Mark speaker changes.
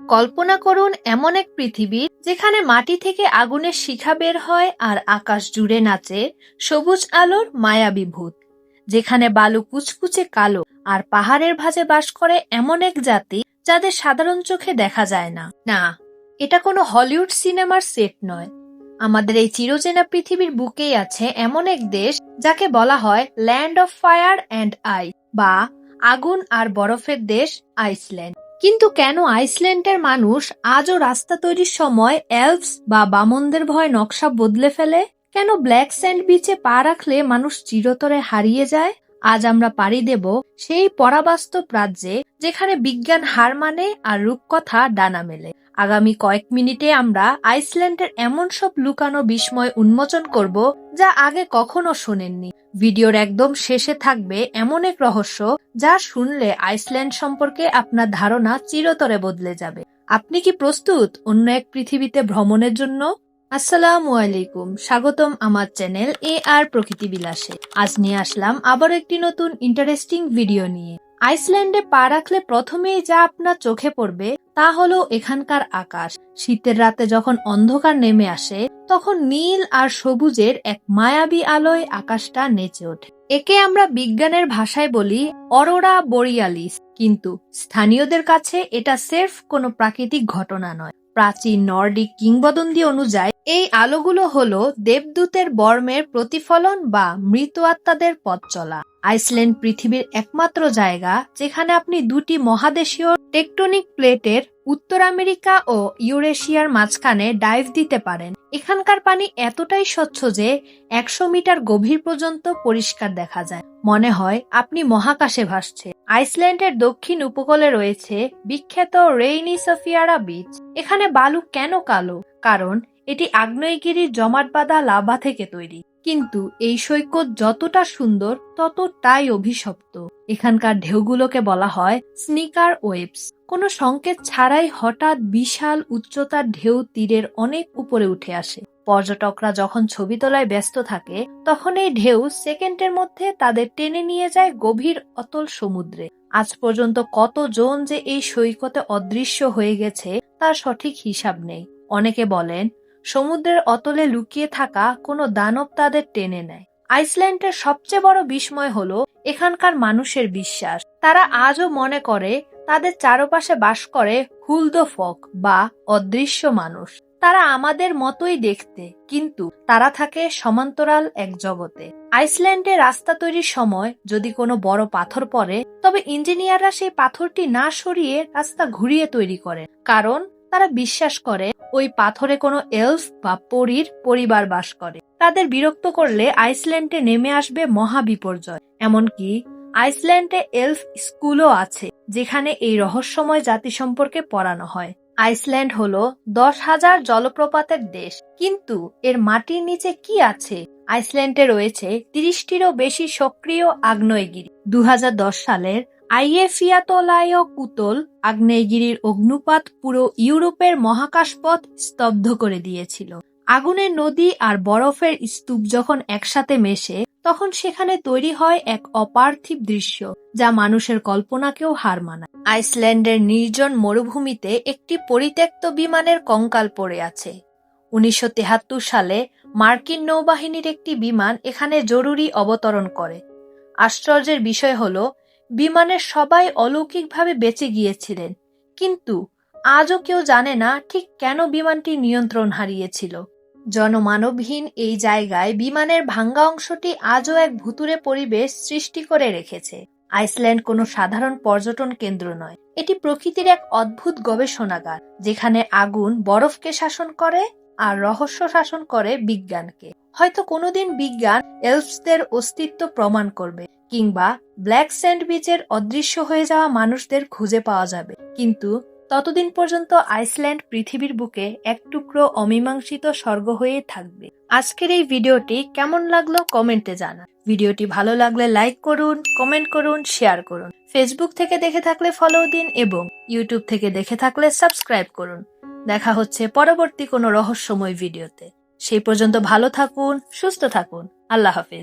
Speaker 1: কল্পনা করুন এমন এক পৃথিবী যেখানে মাটি থেকে আগুনের শিখা বের হয় আর আকাশ জুড়ে নাচে সবুজ আলোর মায়াবী ভূত, যেখানে বালু কুচকুচে কালো আর পাহাড়ের ভাঁজে বাস করে এমন এক জাতি যাদের সাধারণ চোখে দেখা যায় না। না, এটা কোনো হলিউড সিনেমার সেট নয়। আমাদের এই চিরচেনা পৃথিবীর বুকেই আছে এমন এক দেশ যাকে বলা হয় ল্যান্ড অফ ফায়ার অ্যান্ড আইস বা আগুন আর বরফের দেশ, আইসল্যান্ড। কিন্তু কেন আইসল্যান্ডের মানুষ আজও রাস্তা তৈরির সময় এলভস বা বামনদের ভয়ে নকশা বদলে ফেলে? কেন ব্ল্যাক স্যান্ড বিচে পা রাখলে মানুষ চিরতরে হারিয়ে যায়? আজ আমরা পাড়ি দেব সেই পরাবাস্তব রাজ্যে যেখানে বিজ্ঞান হার মানে আর রূপকথা ডানা মেলে। আগামী কয়েক মিনিটে আমরা আইসল্যান্ডের এমন সব লুকানো বিস্ময় উন্মোচন করব যা আগে কখনো শোনেননি। ভিডিওর একদম শেষে থাকবে এমন এক রহস্য যা শুনলে আইসল্যান্ড সম্পর্কে আপনার ধারণা চিরতরে বদলে যাবে। আপনি কি প্রস্তুত অন্য এক পৃথিবীতে ভ্রমণের জন্য? আসসালামু আলাইকুম, স্বাগতম আমার চ্যানেল আর প্রকৃতি বিলাসে। আজ নিয়ে আসলাম আবার একটি নতুন ইন্টারেস্টিং ভিডিও নিয়ে। আইসল্যান্ডে পা রাখলে প্রথমেই যা আপনার চোখে পড়বে তা হলো এখানকার আকাশ। শীতের রাতে যখন অন্ধকার নেমে আসে তখন নীল আর সবুজের এক মায়াবী আলোয় আকাশটা নেচে ওঠে। একে আমরা বিজ্ঞানের ভাষায় বলি অরোরা বোরিয়ালিস, কিন্তু স্থানীয়দের কাছে এটা সির্ফ কোনো প্রাকৃতিক ঘটনা নয়। প্রাচীন নর্ডিক কিংবদন্তি অনুযায়ী এই আলোগুলো হলো দেবদূতের বর্মের প্রতিফলন বা মৃত আত্মাদের পথ চলা। আইসল্যান্ড পৃথিবীর একমাত্র জায়গা যেখানে আপনি দুটি মহাদেশীয় টেকটনিক প্লেটের উত্তর আমেরিকা ও ইউরেশিয়ার মাঝখানে ডাইভ দিতে পারেন। এখানকার পানি এতটাই স্বচ্ছ যে 100 মিটার গভীর পর্যন্ত পরিষ্কার দেখা যায়, মনে হয় আপনি মহাকাশে ভাসছেন। আইসল্যান্ডের দক্ষিণ উপকূলে রয়েছে বিখ্যাত রেইনি সোফিয়ারা বিচ। এখানে বালু কেন কালো? কারণ এটি আগ্নেয়গিরির জমাট বাঁধা লাভা থেকে তৈরি। কিন্তু এই সৈকত যতটা সুন্দর ততটাই অভিশপ্ত। এখানকার ঢেউগুলোকে বলা হয় স্নিকার ওয়েভস। কোনো সংকেত ছাড়াই হঠাৎ বিশাল উচ্চতার ঢেউ তীরের অনেক উপরে উঠে আসে। পর্যটকরা যখন ছবি তোলায় ব্যস্ত থাকে তখন এই ঢেউ সেকেন্ডের মধ্যে তাদের টেনে নিয়ে যায় গভীর অতল সমুদ্রে। আজ পর্যন্ত কতজন যে এই সৈকতে অদৃশ্য হয়ে গেছে তার সঠিক হিসাব নেই। অনেকে বলেন সমুদ্রের অতলে লুকিয়ে থাকা কোনো দানব তাদের টেনে নেয়। আইসল্যান্ডের সবচেয়ে বড় বিস্ময় হলো এখানকার মানুষের বিশ্বাস। তারা আজও মনে করে তাদের চারপাশে বাস করে হুলদ ফক বা অদৃশ্য মানুষ। তারা আমাদের মতোই দেখতে, কিন্তু তারা থাকে সমান্তরাল এক জগতে। আইসল্যান্ডে রাস্তা তৈরির সময় যদি কোনো বড় পাথর পড়ে তবে ইঞ্জিনিয়াররা সেই পাথরটি না সরিয়ে রাস্তা ঘুরিয়ে তৈরি করেন, কারণ তারা বিশ্বাস করে ওই পাথরে কোনো এলফ বা পরীর পরিবার বাস করে। তাদের বিরক্ত করলে আইসল্যান্ডে নেমে আসবে মহা বিপর্যয়। এমনকি আইসল্যান্ডে এলফ স্কুলও আছে যেখানে এই রহস্যময় জাতি সম্পর্কে পড়ানো হয়। আইসল্যান্ড হলো 10,000 জলপ্রপাতের দেশ, কিন্তু এর মাটির নিচে কি আছে? আইসল্যান্ডে রয়েছে 30টিরও বেশি সক্রিয় আগ্নেয়গিরি। 2010 সালের আইএফিয়াতলায়কুতল আগ্নেয়গিরির অগ্নুপাত পুরো ইউরোপের মহাকাশপথ স্তব্ধ করে দিয়েছিল। আগুনের নদী আর বরফের স্তূপ যখন একসাথে মেশে তখন সেখানে তৈরি হয় এক অপার্থিব দৃশ্য যা মানুষের কল্পনাকেও হার মানায়। আইসল্যান্ডের নির্জন মরুভূমিতে একটি পরিত্যক্ত বিমানের কঙ্কাল পড়ে আছে। 1973 সালে মার্কিন নৌবাহিনীর একটি বিমান এখানে জরুরি অবতরণ করে। আশ্চর্যের বিষয় হলো বিমানের সবাই অলৌকিকভাবে বেঁচে গিয়েছিলেন, কিন্তু আজও কেউ জানে না ঠিক কেন বিমানটি নিয়ন্ত্রণ হারিয়েছিল। জনমানবহীন এই জায়গায় বিমানের ভাঙ্গা অংশটি আজও এক ভুতুড়ে পরিবেশ সৃষ্টি করে রেখেছে। আইসল্যান্ড কোনো সাধারণ পর্যটন কেন্দ্র নয়, এটি প্রকৃতির এক অদ্ভুত গবেষণাগার যেখানে আগুন বরফকে শাসন করে আর রহস্য শাসন করে বিজ্ঞানকে। হয়তো কোনোদিন বিজ্ঞান এলফসদের অস্তিত্ব প্রমাণ করবে, কিংবা ব্ল্যাক স্যান্ড বিচের অদৃশ্য হয়ে যাওয়া মানুষদের খুঁজে পাওয়া যাবে। কিন্তু ততদিন পর্যন্ত আইসল্যান্ড পৃথিবীর বুকে এক টুকরো অমীমাংসিত স্বর্গ হয়ে থাকবে। আজকের এই ভিডিওটি কেমন লাগলো কমেন্টে জানান। ভিডিওটি ভালো লাগলে লাইক করুন, কমেন্ট করুন, শেয়ার করুন। ফেসবুক থেকে দেখে থাকলে ফলো দিন এবং ইউটিউব থেকে দেখে থাকলে সাবস্ক্রাইব করুন। দেখা হচ্ছে পরবর্তী কোনো রহস্যময় ভিডিওতে। সেই পর্যন্ত ভালো থাকুন, সুস্থ থাকুন। আল্লাহ হাফেজ।